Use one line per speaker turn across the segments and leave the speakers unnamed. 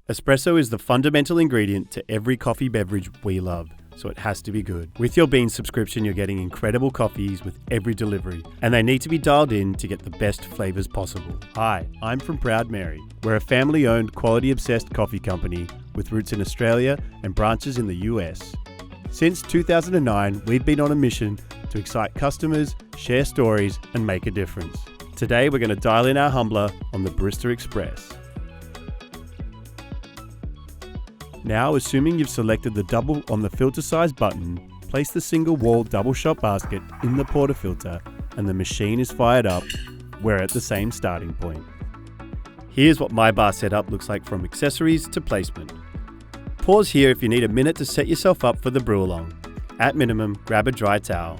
Espresso is the fundamental ingredient to every coffee beverage we love, so it has to be good. With your Beanz subscription, you're getting incredible coffees with every delivery, and they need to be dialed in to get the best flavours possible. Hi, I'm from Proud Mary. We're a family-owned, quality-obsessed coffee company with roots in Australia and branches in the US. Since 2009, we've been on a mission to excite customers, share stories, and make a difference. Today, we're going to dial in our Humbler on the Barista Express. Now, assuming you've selected the double on the filter size button, place the single wall double shot basket in the portafilter and the machine is fired up. We're at the same starting point. Here's what my bar setup looks like from accessories to placement. Pause here if you need a minute to set yourself up for the brew along. At minimum, grab a dry towel.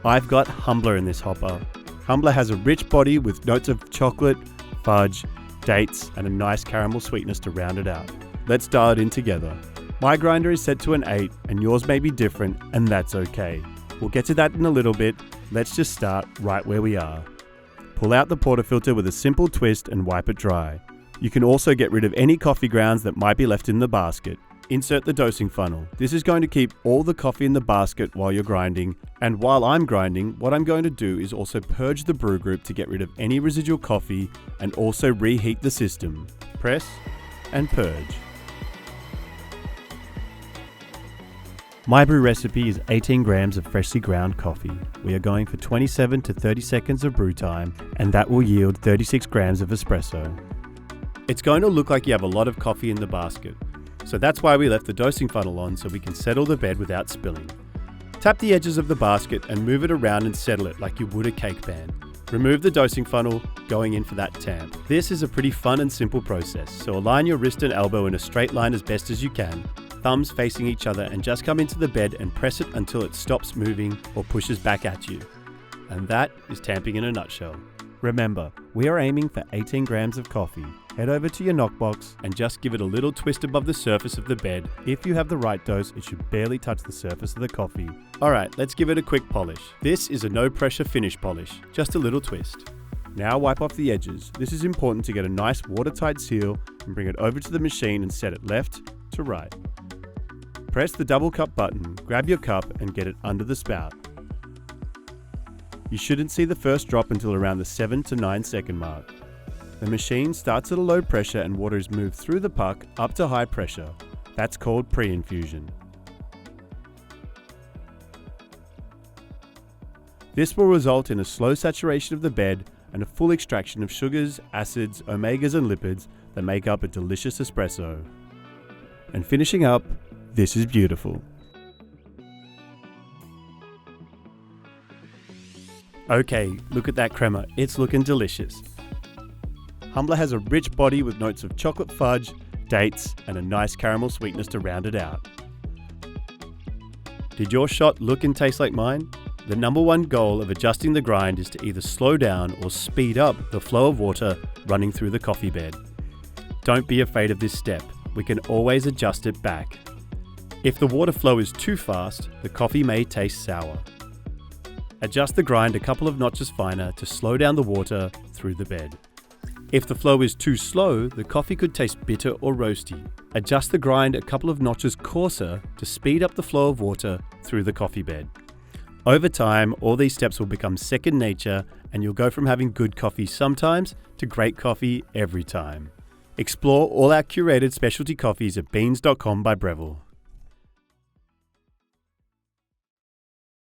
I've got Humbler in this hopper. Humbler has a rich body with notes of chocolate, fudge, dates, and a nice caramel sweetness to round it out. Let's dial it in together. My grinder is set to an 8 and yours may be different, and that's okay. We'll get to that in a little bit. Let's just start right where we are. Pull out the portafilter with a simple twist and wipe it dry. You can also get rid of any coffee grounds that might be left in the basket. Insert the dosing funnel. This is going to keep all the coffee in the basket while you're grinding, and while I'm grinding, what I'm going to do is also purge the brew group to get rid of any residual coffee and also reheat the system. Press and purge. My brew recipe is 18 grams of freshly ground coffee. We are going for 27 to 30 seconds of brew time, and that will yield 36 grams of espresso. It's going to look like you have a lot of coffee in the basket, so that's why we left the dosing funnel on so we can settle the bed without spilling. Tap the edges of the basket and move it around and settle it like you would a cake pan. Remove the dosing funnel, going in for that tamp. This is a pretty fun and simple process, so align your wrist and elbow in a straight line as best as you can. Thumbs facing each other, and just come into the bed and press it until it stops moving or pushes back at you. And that is tamping in a nutshell. Remember, we are aiming for 18 grams of coffee. Head over to your knockbox and just give it a little twist above the surface of the bed. If you have the right dose, it should barely touch the surface of the coffee. Alright, let's give it a quick polish. This is a no pressure finish polish, just a little twist. Now wipe off the edges. This is important to get a nice watertight seal and bring it over to the machine and set it left to right. Press the double cup button, grab your cup and get it under the spout. You shouldn't see the first drop until around the 7 to 9 second mark. The machine starts at a low pressure and water is moved through the puck up to high pressure. That's called pre-infusion. This will result in a slow saturation of the bed and a full extraction of sugars, acids, omegas and lipids that make up a delicious espresso. And finishing up, this is beautiful. Okay, look at that crema, it's looking delicious. Humbler has a rich body with notes of chocolate fudge, dates, and a nice caramel sweetness to round it out. Did your shot look and taste like mine? The number one goal of adjusting the grind is to either slow down or speed up the flow of water running through the coffee bed. Don't be afraid of this step, we can always adjust it back. If the water flow is too fast, the coffee may taste sour. Adjust the grind a couple of notches finer to slow down the water through the bed. If the flow is too slow, the coffee could taste bitter or roasty. Adjust the grind a couple of notches coarser to speed up the flow of water through the coffee bed. Over time, all these steps will become second nature and you'll go from having good coffee sometimes to great coffee every time. Explore all our curated specialty coffees at beanz.com by Breville.